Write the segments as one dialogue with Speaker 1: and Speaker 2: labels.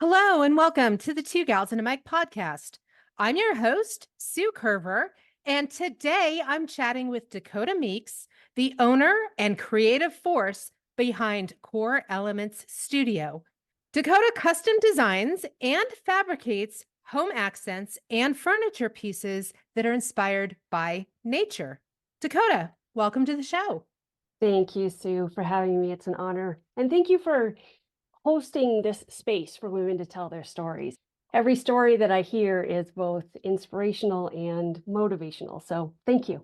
Speaker 1: Hello and welcome to the Two Gals and a Mic podcast. I'm your host, Sue Curver, and today I'm chatting with Dakota Meeks, the owner and creative force behind Core Elements Studio. Dakota custom designs and fabricates home accents and furniture pieces that are inspired by nature. Dakota, welcome to the show.
Speaker 2: Thank you, Sue, for having me. It's an honor. And thank you for hosting this space for women to tell their stories. Every story that I hear is both inspirational and motivational. So thank you.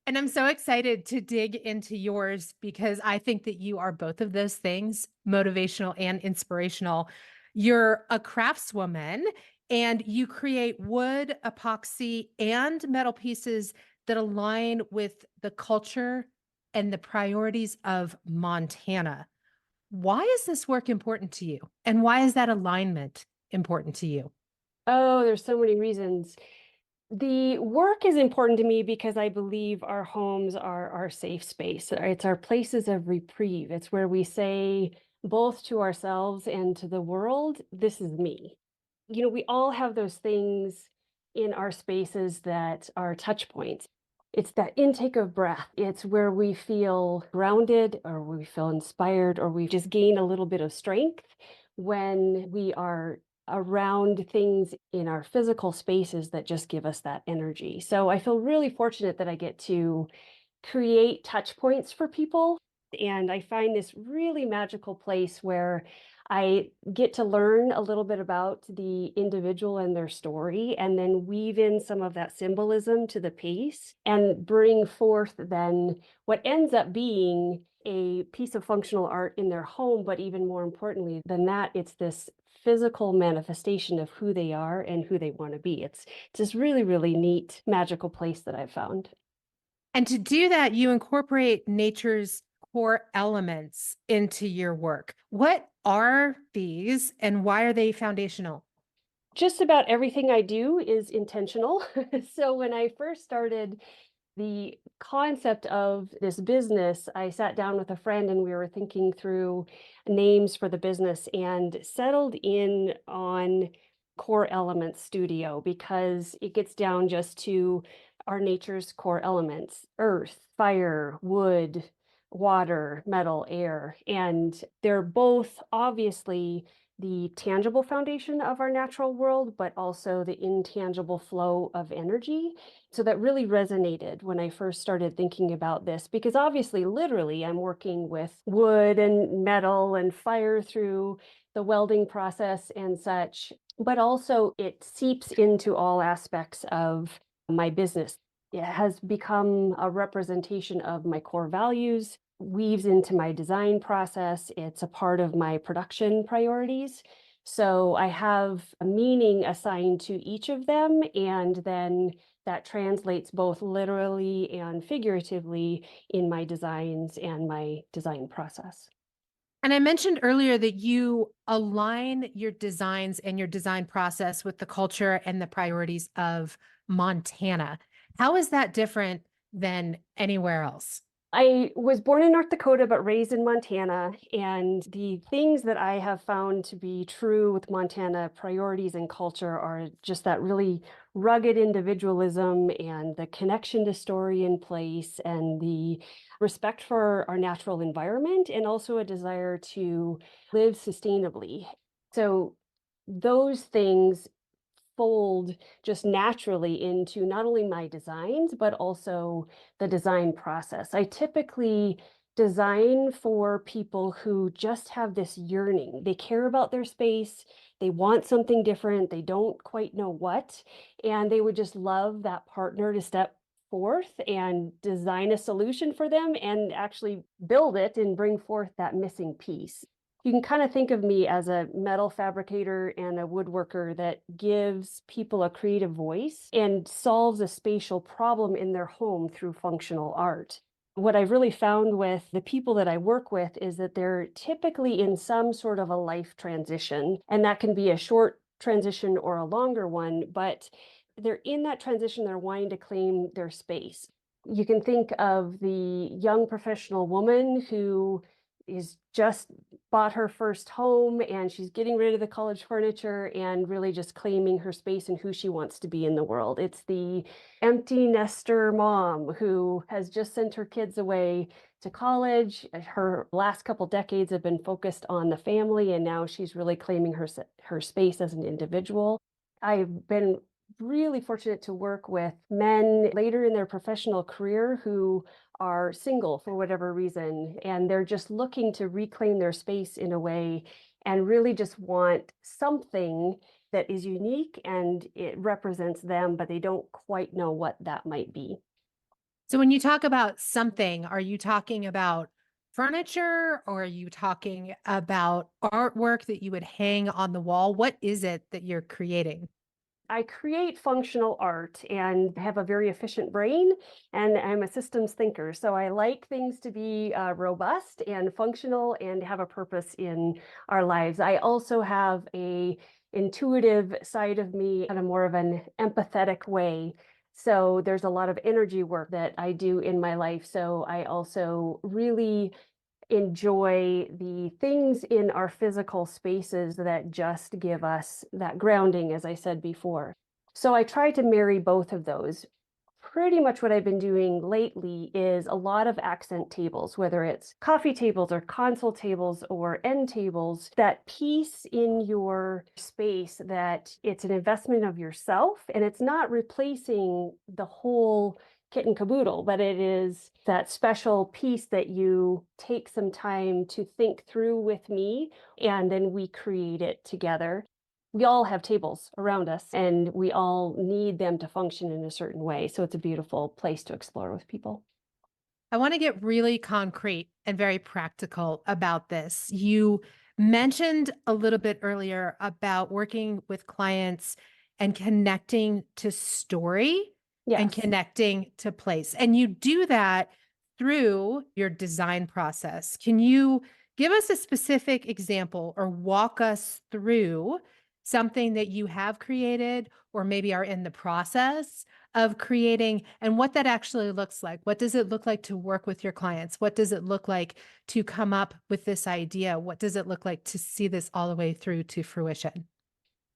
Speaker 1: And I'm so excited to dig into yours because I think that you are both of those things, motivational and inspirational. You're a craftswoman and you create wood, epoxy, and metal pieces that align with the culture and the priorities of Montana. Why is this work important to you? And why is that alignment important to you?
Speaker 2: Oh, there's so many reasons. The work is important to me because I believe our homes are our safe space. It's our places of reprieve. It's where we say, both to ourselves and to the world, this is me. We all have those things in our spaces that are touch points. It's that intake of breath. It's where we feel grounded or we feel inspired or we just gain a little bit of strength when we are around things in our physical spaces that just give us that energy. So I feel really fortunate that I get to create touch points for people. And I find this really magical place where I get to learn a little bit about the individual and their story, and then weave in some of that symbolism to the piece and bring forth then what ends up being a piece of functional art in their home. But even more importantly than that, it's this physical manifestation of who they are and who they want to be. It's this really, really neat, magical place that I've found.
Speaker 1: And to do that, you incorporate nature's core elements into your work. What are these and why are they foundational?
Speaker 2: Just about everything I do is intentional. So when I first started the concept of this business, I sat down with a friend and we were thinking through names for the business and settled in on Core Elements Studio because it gets down just to our nature's core elements: earth, fire, wood, water, metal, air. And they're both obviously the tangible foundation of our natural world, but also the intangible flow of energy. So that really resonated when I first started thinking about this, because obviously, literally, I'm working with wood and metal and fire through the welding process and such, but also it seeps into all aspects of my business. It has become a representation of my core values, weaves into my design process. It's a part of my production priorities. So I have a meaning assigned to each of them, and then that translates both literally and figuratively in my designs and my design process.
Speaker 1: And I mentioned earlier that you align your designs and your design process with the culture and the priorities of Montana. How is that different than anywhere else?
Speaker 2: I was born in North Dakota, but raised in Montana. And the things that I have found to be true with Montana priorities and culture are just that really rugged individualism and the connection to story and place and the respect for our natural environment and also a desire to live sustainably. So those things fold just naturally into not only my designs, but also the design process. I typically design for people who just have this yearning. They care about their space, they want something different, they don't quite know what, and they would just love that partner to step forth and design a solution for them and actually build it and bring forth that missing piece. You can kind of think of me as a metal fabricator and a woodworker that gives people a creative voice and solves a spatial problem in their home through functional art. What I've really found with the people that I work with is that they're typically in some sort of a life transition, and that can be a short transition or a longer one, but they're in that transition, they're wanting to claim their space. You can think of the young professional woman who is just bought her first home and she's getting rid of the college furniture and really just claiming her space and who she wants to be in the world. It's the empty nester mom who has just sent her kids away to college. Her last couple decades have been focused on the family, and now she's really claiming her space as an individual. I've been really fortunate to work with men later in their professional career who are single for whatever reason, and they're just looking to reclaim their space in a way and really just want something that is unique and it represents them, but they don't quite know what that might be.
Speaker 1: So when you talk about something, are you talking about furniture or are you talking about artwork that you would hang on the wall? What is it that you're creating?
Speaker 2: I create functional art and have a very efficient brain, and I'm a systems thinker. So I like things to be robust and functional and have a purpose in our lives. I also have a intuitive side of me in a more of an empathetic way. So there's a lot of energy work that I do in my life. So I also really enjoy the things in our physical spaces that just give us that grounding, as I said before. So I try to marry both of those. Pretty much what I've been doing lately is a lot of accent tables, whether it's coffee tables or console tables or end tables, that piece in your space that it's an investment of yourself and it's not replacing the whole kit and caboodle, but it is that special piece that you take some time to think through with me, and then we create it together. We all have tables around us and we all need them to function in a certain way. So it's a beautiful place to explore with people.
Speaker 1: I want to get really concrete and very practical about this. You mentioned a little bit earlier about working with clients and connecting to story and
Speaker 2: Yes.
Speaker 1: connecting to place. And you do that through your design process. Can you give us a specific example or walk us through something that you have created or maybe are in the process of creating and what that actually looks like? What does it look like to work with your clients? What does it look like to come up with this idea? What does it look like to see this all the way through to fruition?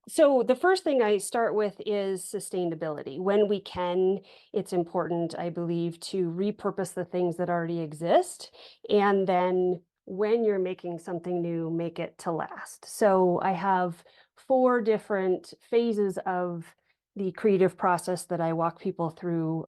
Speaker 2: So the first thing I start with is sustainability. When we can, it's important, I believe, to repurpose the things that already exist. And then when you're making something new, make it to last. So I have four different phases of the creative process that I walk people through: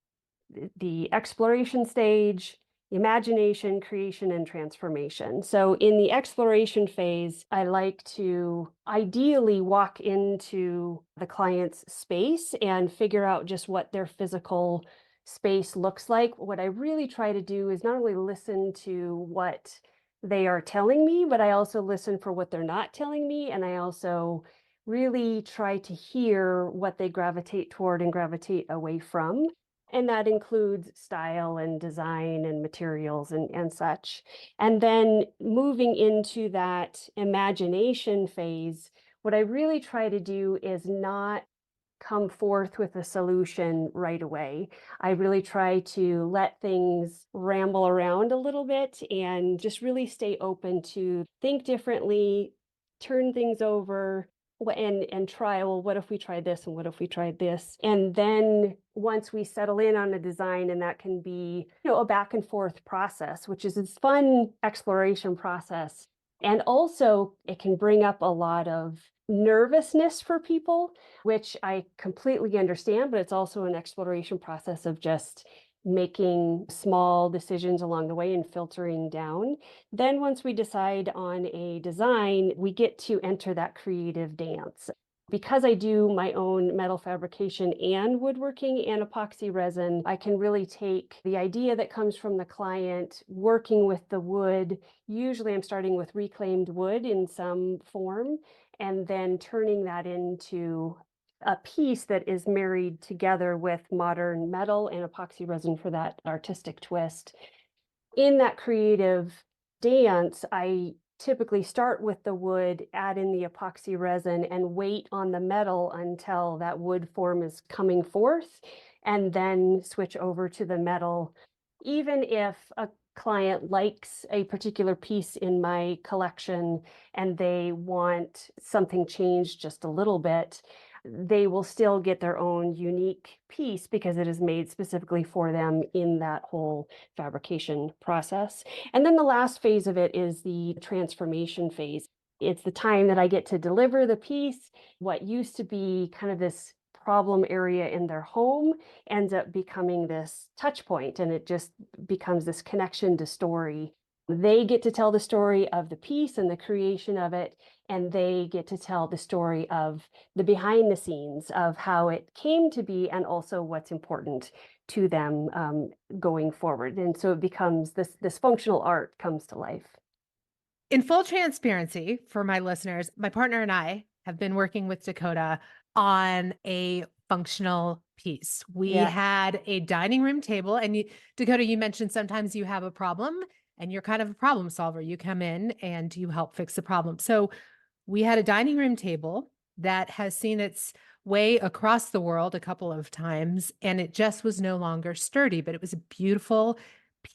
Speaker 2: the exploration stage, imagination, creation, and transformation. So in the exploration phase, I like to ideally walk into the client's space and figure out just what their physical space looks like. What I really try to do is not only listen to what they are telling me, but I also listen for what they're not telling me. And I also really try to hear what they gravitate toward and gravitate away from. And that includes style and design and materials and such. And then moving into that imagination phase, what I really try to do is not come forth with a solution right away. I really try to let things ramble around a little bit and just really stay open to think differently, turn things over, and try, well, what if we try this and what if we tried this? And then once we settle in on a design, and that can be, a back and forth process, which is this fun exploration process. And also it can bring up a lot of nervousness for people, which I completely understand, but it's also an exploration process of just making small decisions along the way and filtering down. Then once we decide on a design, we get to enter that creative dance. Because I do my own metal fabrication and woodworking and epoxy resin, I can really take the idea that comes from the client, working with the wood. Usually I'm starting with reclaimed wood in some form, and then turning that into a piece that is married together with modern metal and epoxy resin for that artistic twist. In that creative dance, I typically start with the wood, add in the epoxy resin, and wait on the metal until that wood form is coming forth, and then switch over to the metal. Even if a client likes a particular piece in my collection and they want something changed just a little bit, they will still get their own unique piece because it is made specifically for them in that whole fabrication process. And then the last phase of it is the transformation phase. It's the time that I get to deliver the piece. What used to be kind of this problem area in their home ends up becoming this touch point, and it just becomes this connection to story. They get to tell the story of the piece and the creation of it, and they get to tell the story of the behind the scenes of how it came to be and also what's important to them going forward. And so it becomes this functional art comes to life.
Speaker 1: In full transparency for my listeners, my partner and I have been working with Dakota on a functional piece. We
Speaker 2: Yeah.
Speaker 1: had a dining room table, and Dakota, you mentioned sometimes you have a problem and you're kind of a problem solver. You come in and you help fix the problem. So we had a dining room table that has seen its way across the world a couple of times, and it just was no longer sturdy, but it was a beautiful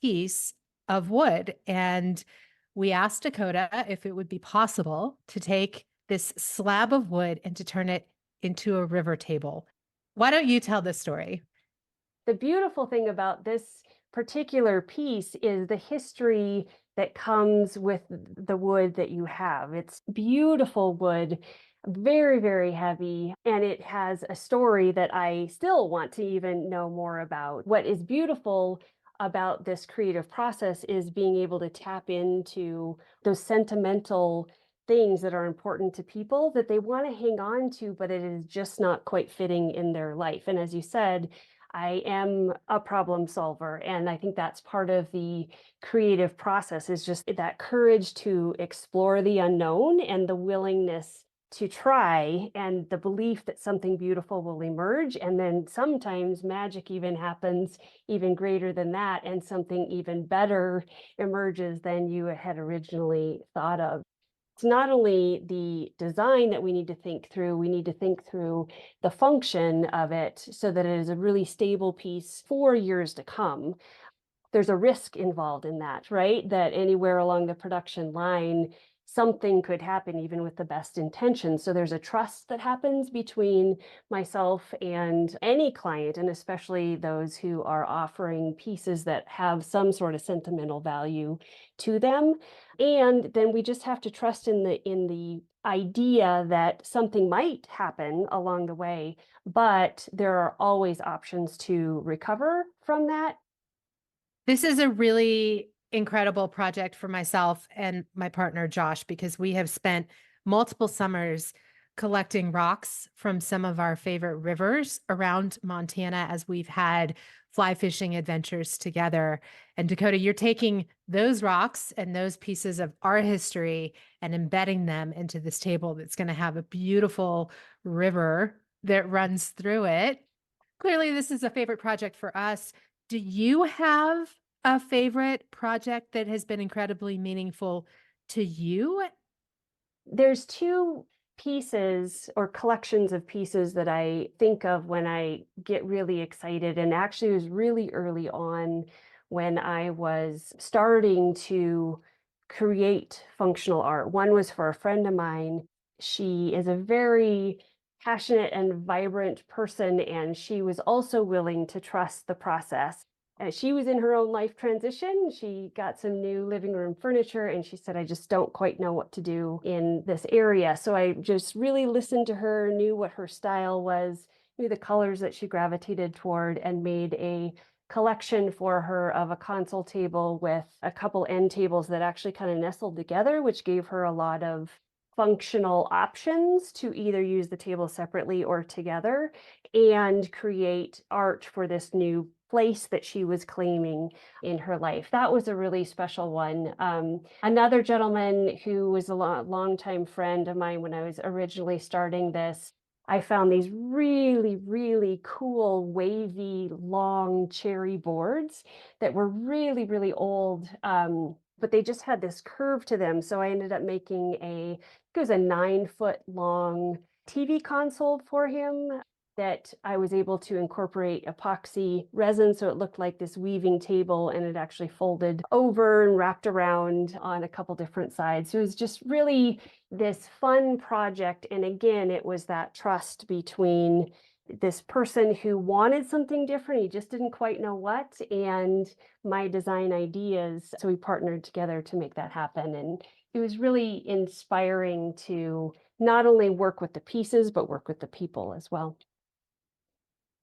Speaker 1: piece of wood. And we asked Dakota if it would be possible to take this slab of wood and to turn it into a river table. Why don't you tell this story?
Speaker 2: The beautiful thing about this particular piece is the history that comes with the wood that you have. It's beautiful wood, very, very heavy, and it has a story that I still want to even know more about. What is beautiful about this creative process is being able to tap into those sentimental things that are important to people that they want to hang on to, but it is just not quite fitting in their life. And as you said, I am a problem solver, and I think that's part of the creative process is just that courage to explore the unknown and the willingness to try and the belief that something beautiful will emerge. And then sometimes magic even happens even greater than that, and something even better emerges than you had originally thought of. It's not only the design that we need to think through, we need to think through the function of it so that it is a really stable piece for years to come. There's a risk involved in that, right? That anywhere along the production line, something could happen even with the best intentions. So there's a trust that happens between myself and any client, and especially those who are offering pieces that have some sort of sentimental value to them. And then we just have to trust in the idea that something might happen along the way, but there are always options to recover from that.
Speaker 1: This is a really incredible project for myself and my partner, Josh, because we have spent multiple summers collecting rocks from some of our favorite rivers around Montana as we've had fly fishing adventures together. And Dakota, you're taking those rocks and those pieces of our history and embedding them into this table that's going to have a beautiful river that runs through it. Clearly, this is a favorite project for us. Do you have a favorite project that has been incredibly meaningful to you?
Speaker 2: There's two pieces or collections of pieces that I think of when I get really excited, and actually it was really early on when I was starting to create functional art. One was for a friend of mine. She is a very passionate and vibrant person, and she was also willing to trust the process. She was in her own life transition. She got some new living room furniture and she said, I just don't quite know what to do in this area. So I just really listened to her, knew what her style was, knew the colors that she gravitated toward, and made a collection for her of a console table with a couple end tables that actually kind of nestled together, which gave her a lot of functional options to either use the table separately or together and create art for this new place that she was claiming in her life. That was a really special one. Another gentleman who was a longtime friend of mine when I was originally starting this, I found these really, really cool, wavy, long cherry boards that were really, really old. But they just had this curve to them. So I ended up making it was a 9-foot long TV console for him. that I was able to incorporate epoxy resin so it looked like this weaving table, and it actually folded over and wrapped around on a couple different sides. So it was just really this fun project. And again, it was that trust between this person who wanted something different, he just didn't quite know what, and my design ideas. So we partnered together to make that happen. And it was really inspiring to not only work with the pieces, but work with the people as well.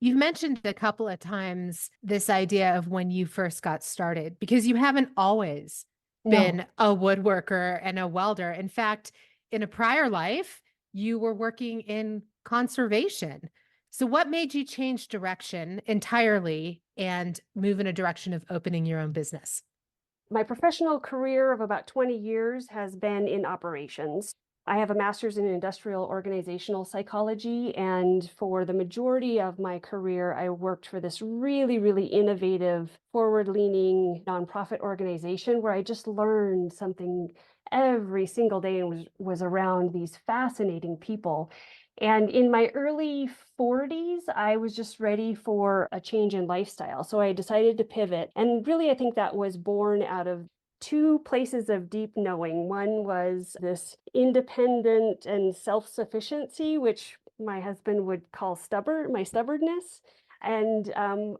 Speaker 1: You've mentioned a couple of times this idea of when you first got started, because you haven't always
Speaker 2: No.
Speaker 1: been a woodworker and a welder. In fact, in a prior life, you were working in conservation. So, what made you change direction entirely and move in a direction of opening your own business?
Speaker 2: My professional career of about 20 years has been in operations. I have a master's in industrial organizational psychology, and for the majority of my career, I worked for this really, really innovative, forward leaning nonprofit organization where I just learned something every single day and was around these fascinating people. And in my early 40s, I was just ready for a change in lifestyle. So I decided to pivot. And really, I think that was born out of two places of deep knowing. One was this independent and self sufficiency, which my husband would call my stubbornness, and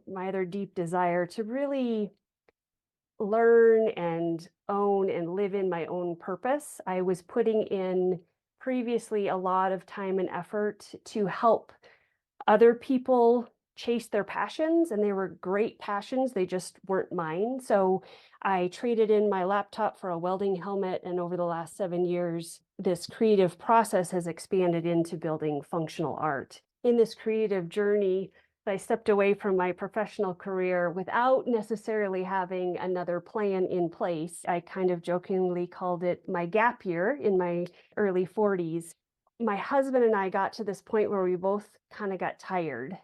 Speaker 2: my other deep desire to really learn and own and live in my own purpose. I was putting in previously a lot of time and effort to help other people chase their passions, and they were great passions, they just weren't mine. So I traded in my laptop for a welding helmet, and over the last 7 years, this creative process has expanded into building functional art. In this creative journey, I stepped away from my professional career without necessarily having another plan in place. I kind of jokingly called it my gap year in my early 40s. My husband and I got to this point where we both kind of got tired.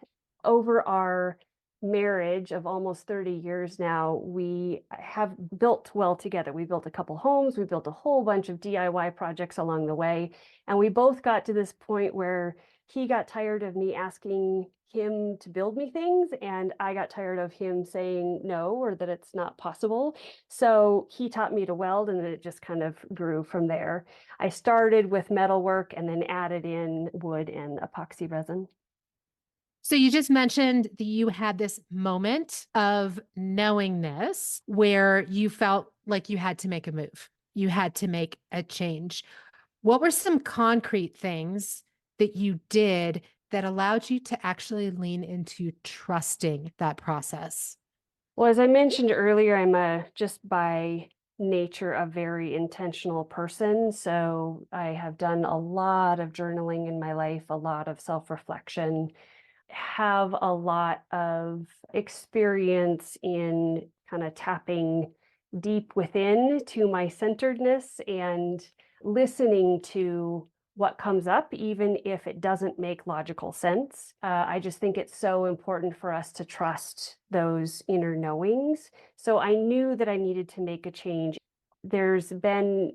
Speaker 2: Over our marriage of almost 30 years now, we have built well together. We built a couple homes, we built a whole bunch of DIY projects along the way. And we both got to this point where he got tired of me asking him to build me things, and I got tired of him saying no or that it's not possible. So he taught me to weld, and then it just kind of grew from there. I started with metalwork and then added in wood and epoxy resin.
Speaker 1: So you just mentioned that you had this moment of knowingness where you felt like you had to make a move. You had to make a change. What were some concrete things that you did that allowed you to actually lean into trusting that process?
Speaker 2: Well, as I mentioned earlier, I'm just by nature a very intentional person. So I have done a lot of journaling in my life, a lot of self reflection, have a lot of experience in kind of tapping deep within to my centeredness and listening to what comes up, even if it doesn't make logical sense. I just think it's so important for us to trust those inner knowings. So I knew that I needed to make a change. There's been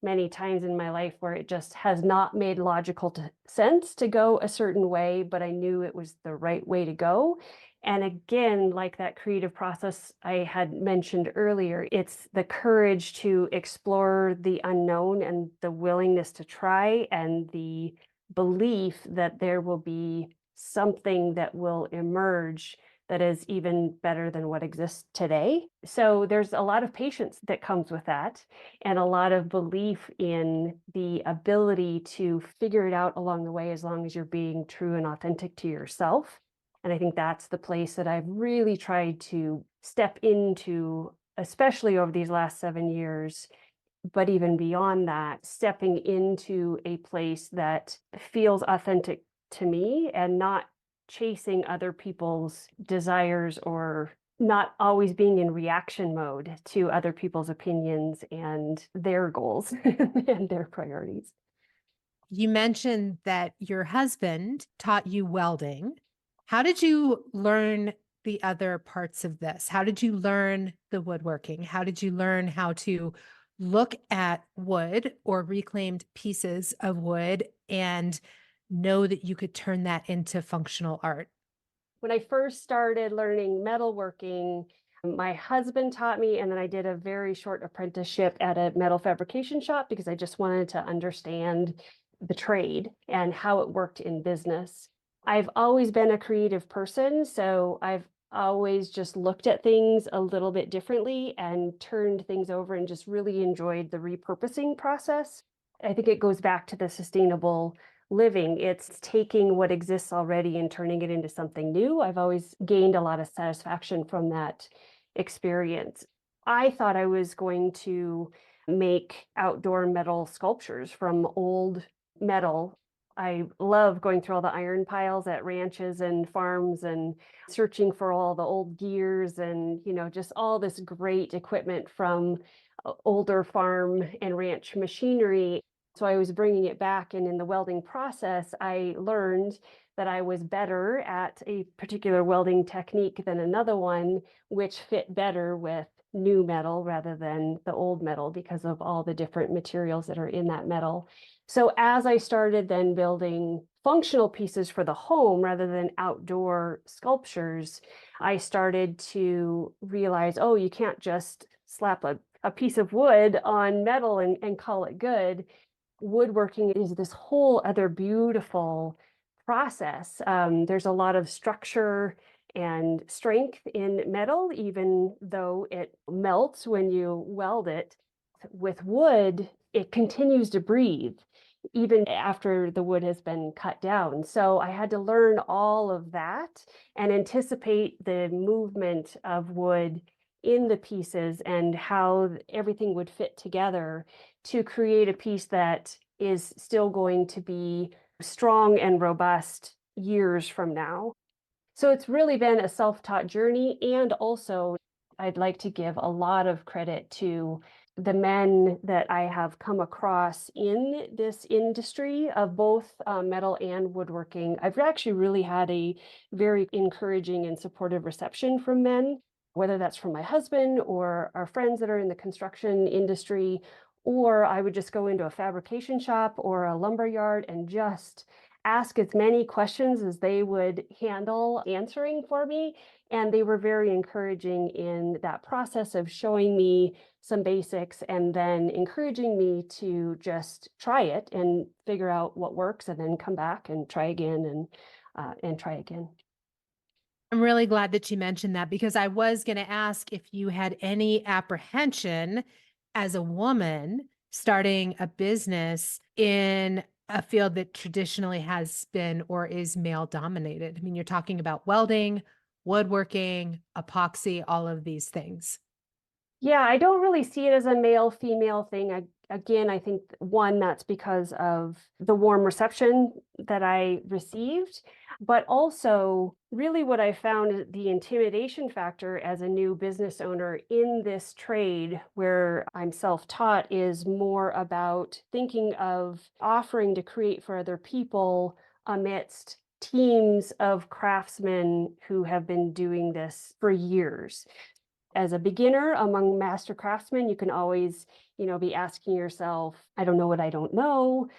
Speaker 2: many times in my life where it just has not made logical sense to go a certain way, but I knew it was the right way to go. And again, like that creative process I had mentioned earlier, it's the courage to explore the unknown and the willingness to try and the belief that there will be something that will emerge that is even better than what exists today. So there's a lot of patience that comes with that, and a lot of belief in the ability to figure it out along the way as long as you're being true and authentic to yourself. And I think that's the place that I've really tried to step into, especially over these last 7 years. But even beyond that, stepping into a place that feels authentic to me and not chasing other people's desires or not always being in reaction mode to other people's opinions and their goals and their priorities.
Speaker 1: You mentioned that your husband taught you welding. How did you learn the other parts of this? How did you learn the woodworking? How did you learn how to look at wood or reclaimed pieces of wood and know that you could turn that into functional art?
Speaker 2: When I first started learning metalworking, my husband taught me, and then I did a very short apprenticeship at a metal fabrication shop because I just wanted to understand the trade and how it worked in business. I've always been a creative person, so I've always just looked at things a little bit differently and turned things over and just really enjoyed the repurposing process. I think it goes back to the sustainable living. It's taking what exists already and turning it into something new. I've always gained a lot of satisfaction from that experience. I thought I was going to make outdoor metal sculptures from old metal. I love going through all the iron piles at ranches and farms and searching for all the old gears and, just all this great equipment from older farm and ranch machinery. So I was bringing it back, and in the welding process, I learned that I was better at a particular welding technique than another one, which fit better with new metal rather than the old metal because of all the different materials that are in that metal. So as I started then building functional pieces for the home rather than outdoor sculptures, I started to realize, oh, you can't just slap a piece of wood on metal and call it good. Woodworking is this whole other beautiful process. There's a lot of structure and strength in metal, even though it melts when you weld it. With wood, it continues to breathe even after the wood has been cut down. So I had to learn all of that and anticipate the movement of wood in the pieces and how everything would fit together to create a piece that is still going to be strong and robust years from now. So it's really been a self-taught journey. And also, I'd like to give a lot of credit to the men that I have come across in this industry of both metal and woodworking. I've actually really had a very encouraging and supportive reception from men, whether that's from my husband or our friends that are in the construction industry, or I would just go into a fabrication shop or a lumber yard and just ask as many questions as they would handle answering for me. And they were very encouraging in that process of showing me some basics and then encouraging me to just try it and figure out what works and then come back and try again and try again.
Speaker 1: I'm really glad that you mentioned that because I was going to ask if you had any apprehension as a woman starting a business in a field that traditionally has been or is male dominated. I mean, you're talking about welding, woodworking, epoxy, all of these things.
Speaker 2: Yeah, I don't really see it as a male female thing. Again, I think one, that's because of the warm reception that I received, but also really what I found is the intimidation factor as a new business owner in this trade where I'm self-taught is more about thinking of offering to create for other people amidst teams of craftsmen who have been doing this for years. As a beginner among master craftsmen, you can always, be asking yourself, I don't know what I don't know.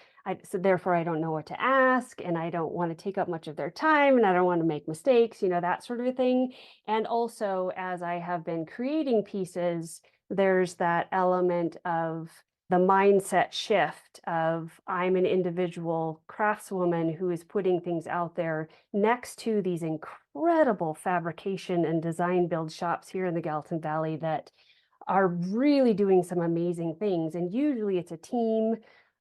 Speaker 2: So therefore I don't know what to ask, and I don't want to take up much of their time, and I don't want to make mistakes, that sort of a thing. And also, as I have been creating pieces, there's that element of the mindset shift of I'm an individual craftswoman who is putting things out there next to these incredible fabrication and design build shops here in the Gallatin Valley that are really doing some amazing things. And usually it's a team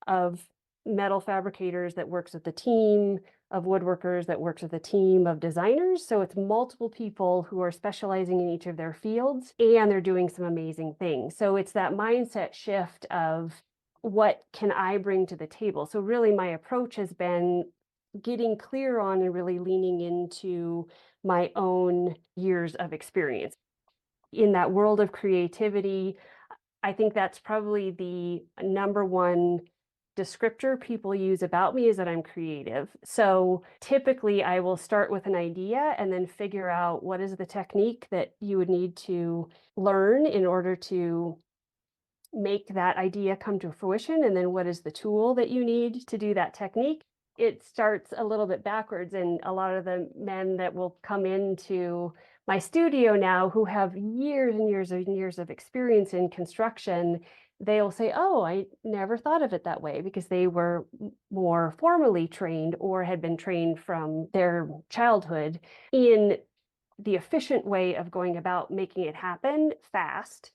Speaker 2: of metal fabricators that works with the team of woodworkers that works with a team of designers. So it's multiple people who are specializing in each of their fields, and they're doing some amazing things. So it's that mindset shift of what can I bring to the table? So really my approach has been getting clear on and really leaning into my own years of experience in that world of creativity. I think that's probably the number one descriptor people use about me is that I'm creative. So typically I will start with an idea and then figure out what is the technique that you would need to learn in order to make that idea come to fruition. And then what is the tool that you need to do that technique? it starts a little bit backwards. And a lot of the men that will come into my studio now who have years and years and years of experience in construction, they'll say, "Oh, I never thought of it that way," because they were more formally trained or had been trained from their childhood in the efficient way of going about making it happen fast.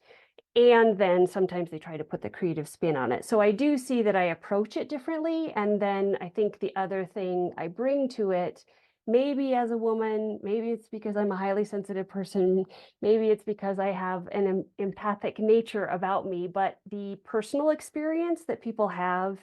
Speaker 2: And then sometimes they try to put the creative spin on it. So I do see that I approach it differently. And then I think the other thing I bring to it, maybe as a woman, maybe it's because I'm a highly sensitive person, maybe it's because I have an empathic nature about me, but the personal experience that people have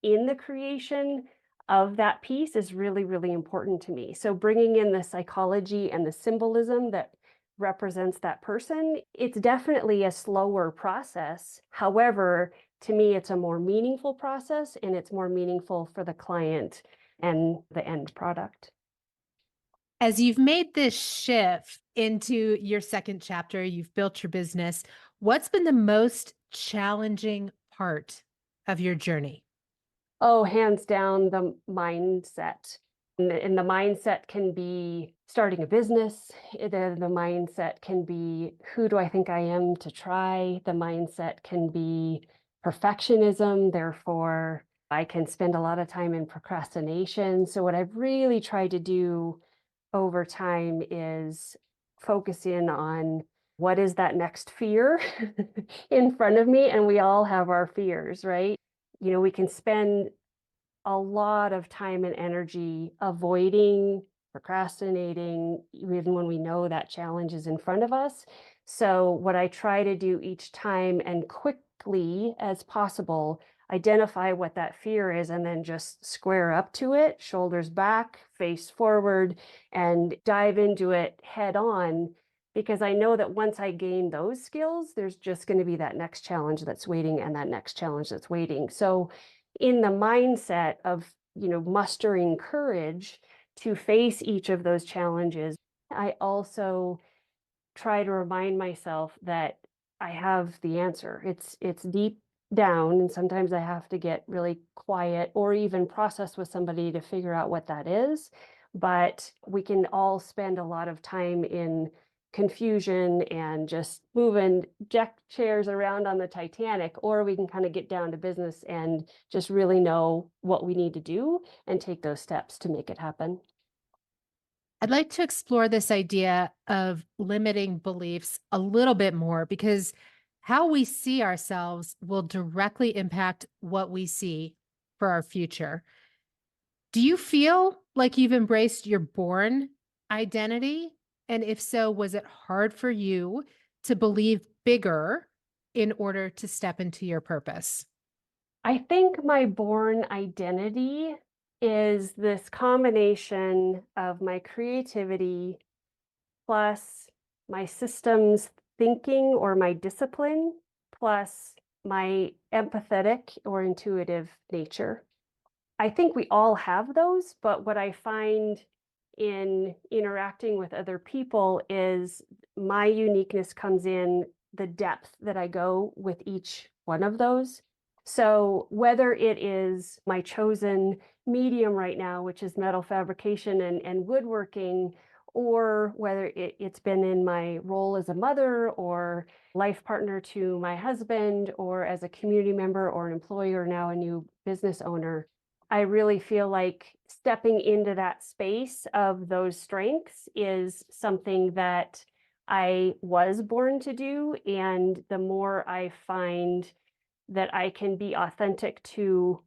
Speaker 2: in the creation of that piece is really, really important to me. So bringing in the psychology and the symbolism that represents that person, it's definitely a slower process. However, to me, it's a more meaningful process and it's more meaningful for the client and the end product.
Speaker 1: As you've made this shift into your second chapter, you've built your business. What's been the most challenging part of your journey?
Speaker 2: Oh, hands down, the mindset. And the mindset can be starting a business. The mindset can be, who do I think I am to try? The mindset can be perfectionism. Therefore, I can spend a lot of time in procrastination. So, what I've really tried to do over time is focus in on what is that next fear in front of me. And we all have our fears, right? We can spend a lot of time and energy avoiding, procrastinating, even when we know that challenge is in front of us. So, what I try to do each time and quickly as possible, identify what that fear is and then just square up to it, shoulders back, face forward, and dive into it head on. Because I know that once I gain those skills, there's just going to be that next challenge that's waiting and that next challenge that's waiting. So, in the mindset of, mustering courage to face each of those challenges, I also try to remind myself that I have the answer. It's deep down, and sometimes I have to get really quiet or even process with somebody to figure out what that is. But we can all spend a lot of time in confusion and just moving deck chairs around on the Titanic, or we can kind of get down to business and just really know what we need to do and take those steps to make it happen.
Speaker 1: I'd like to explore this idea of limiting beliefs a little bit more because how we see ourselves will directly impact what we see for our future. Do you feel like you've embraced your born identity? And if so, was it hard for you to believe bigger in order to step into your purpose?
Speaker 2: I think my born identity is this combination of my creativity plus my systems thinking or my discipline plus my empathetic or intuitive nature. I think we all have those, but what I find in interacting with other people is my uniqueness comes in the depth that I go with each one of those. So, whether it is my chosen medium right now, which is metal fabrication and woodworking, or whether it's been in my role as a mother or life partner to my husband, or as a community member or an employee, or now a new business owner, I really feel like stepping into that space of those strengths is something that I was born to do. And the more I find that I can be authentic to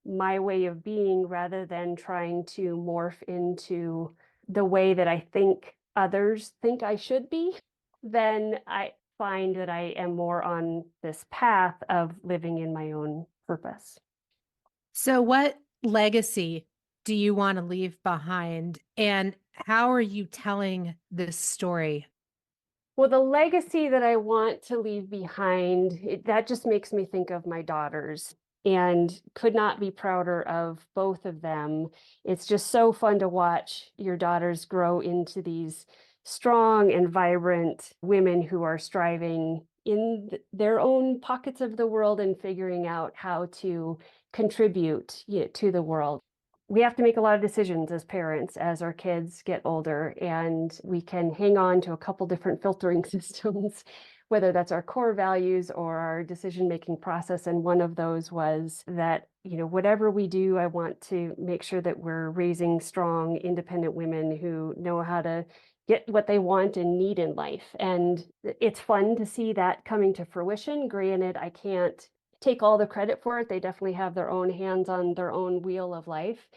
Speaker 2: my way of being rather than trying to morph into the way that I think others think I should be, then I find that I am more on this path of living in my own purpose.
Speaker 1: So, what legacy do you want to leave behind? And how are you telling this story?
Speaker 2: Well, the legacy that I want to leave behind, that just makes me think of my daughters and could not be prouder of both of them. It's just so fun to watch your daughters grow into these strong and vibrant women who are striving in their own pockets of the world and figuring out how to contribute to the world. we have to make a lot of decisions as parents as our kids get older, and we can hang on to a couple different filtering systems, whether that's our core values or our decision making process. And one of those was that, whatever we do, I want to make sure that we're raising strong, independent women who know how to get what they want and need in life. And it's fun to see that coming to fruition. Granted, I can't take all the credit for it. They definitely have their own hands on their own wheel of life.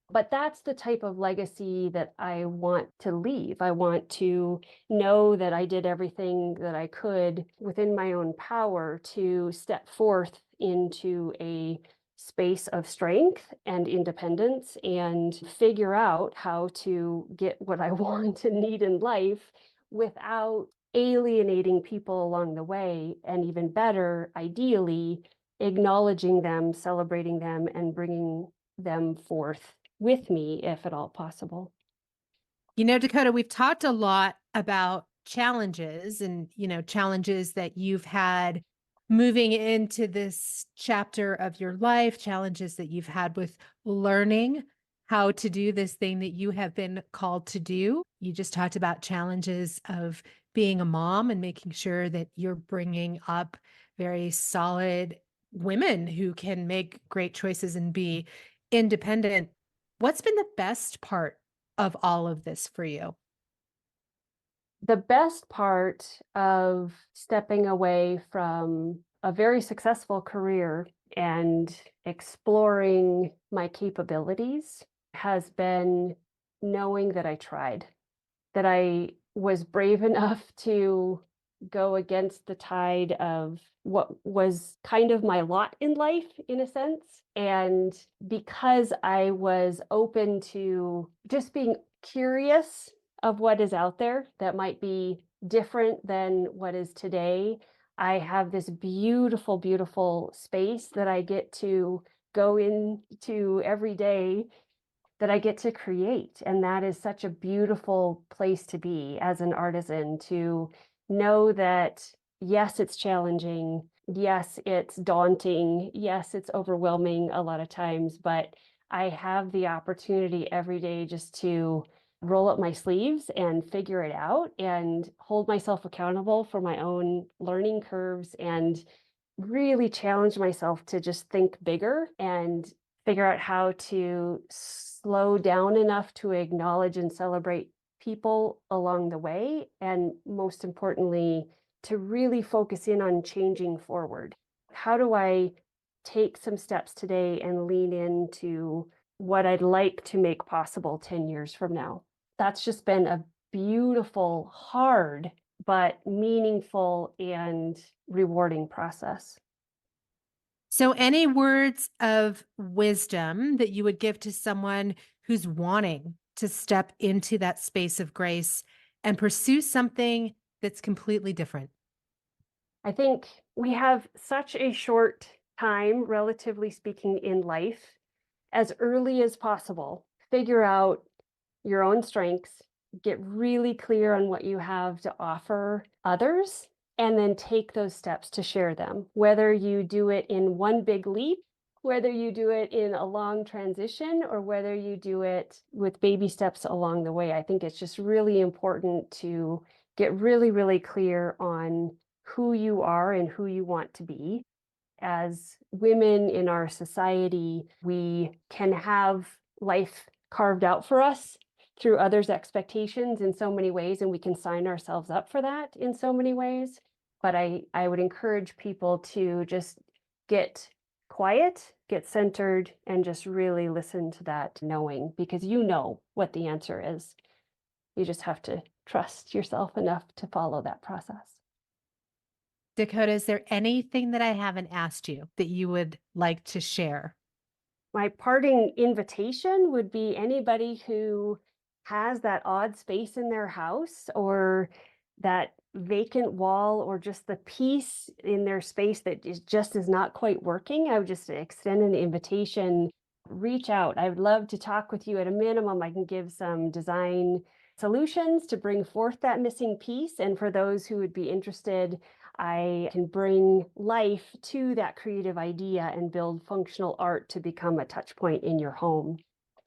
Speaker 2: But that's the type of legacy that I want to leave. I want to know that I did everything that I could within my own power to step forth into a space of strength and independence and figure out how to get what I want and need in life without alienating people along the way. And even better, ideally, acknowledging them, celebrating them, and bringing them forth with me if at all possible.
Speaker 1: Dakota, we've talked a lot about challenges and, challenges that you've had moving into this chapter of your life, challenges that you've had with learning how to do this thing that you have been called to do. You just talked about challenges of being a mom and making sure that you're bringing up very solid women who can make great choices and be independent. What's been the best part of all of this for you?
Speaker 2: The best part of stepping away from a very successful career and exploring my capabilities has been knowing that I tried, that I was brave enough to go against the tide of what was kind of my lot in life, in a sense. And because I was open to just being curious of what is out there that might be different than what is today, I have this beautiful, beautiful space that I get to go into every day that I get to create. And that is such a beautiful place to be as an artisan, to know that, yes, it's challenging. Yes, it's daunting. Yes, it's overwhelming a lot of times, but I have the opportunity every day just to roll up my sleeves and figure it out and hold myself accountable for my own learning curves and really challenge myself to just think bigger and figure out how to slow down enough to acknowledge and celebrate people along the way. And most importantly, to really focus in on changing forward. How do I take some steps today and lean into what I'd like to make possible 10 years from now? That's just been a beautiful, hard, but meaningful and rewarding process.
Speaker 1: So, any words of wisdom that you would give to someone who's wanting to step into that space of grace and pursue something that's completely different?
Speaker 2: I think we have such a short time, relatively speaking, in life. As early as possible, figure out your own strengths, get really clear on what you have to offer others, and then take those steps to share them. Whether you do it in one big leap, whether you do it in a long transition, or whether you do it with baby steps along the way. I think it's just really important to get really, really clear on who you are and who you want to be. As women in our society, we can have life carved out for us through others' expectations in so many ways, and we can sign ourselves up for that in so many ways. But I would encourage people to just get quiet, get centered, and just really listen to that knowing, because you know what the answer is. You just have to trust yourself enough to follow that process.
Speaker 1: Dakota, is there anything that I haven't asked you that you would like to share?
Speaker 2: My parting invitation would be anybody who has that odd space in their house or that vacant wall or just the piece in their space that is not quite working. I would just extend an invitation. Reach out. I would love to talk with you. At a minimum, I can give some design solutions to bring forth that missing piece. And for those who would be interested, I can bring life to that creative idea and build functional art to become a touch point in your home.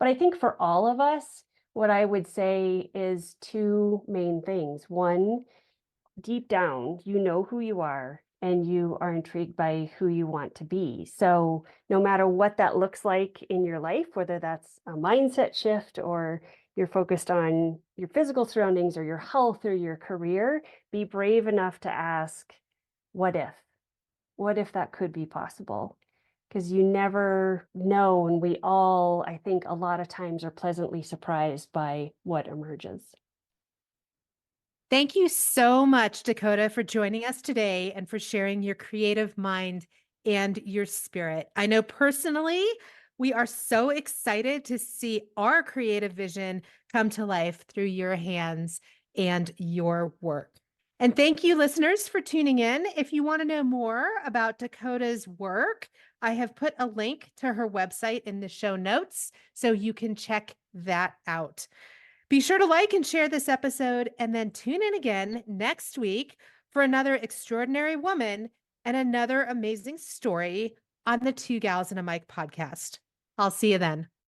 Speaker 2: But I think for all of us, what I would say is two main things. One, deep down, you know who you are and you are intrigued by who you want to be. So, no matter what that looks like in your life, whether that's a mindset shift or you're focused on your physical surroundings or your health or your career, be brave enough to ask, what if? What if that could be possible? Because you never know. And we all, I think, a lot of times are pleasantly surprised by what emerges.
Speaker 1: Thank you so much, Dakota, for joining us today and for sharing your creative mind and your spirit. I know personally, we are so excited to see our creative vision come to life through your hands and your work. And thank you, listeners, for tuning in. If you want to know more about Dakota's work, I have put a link to her website in the show notes so you can check that out. Be sure to like and share this episode, and then tune in again next week for another extraordinary woman and another amazing story on the Two Gals and a Mic podcast. I'll see you then.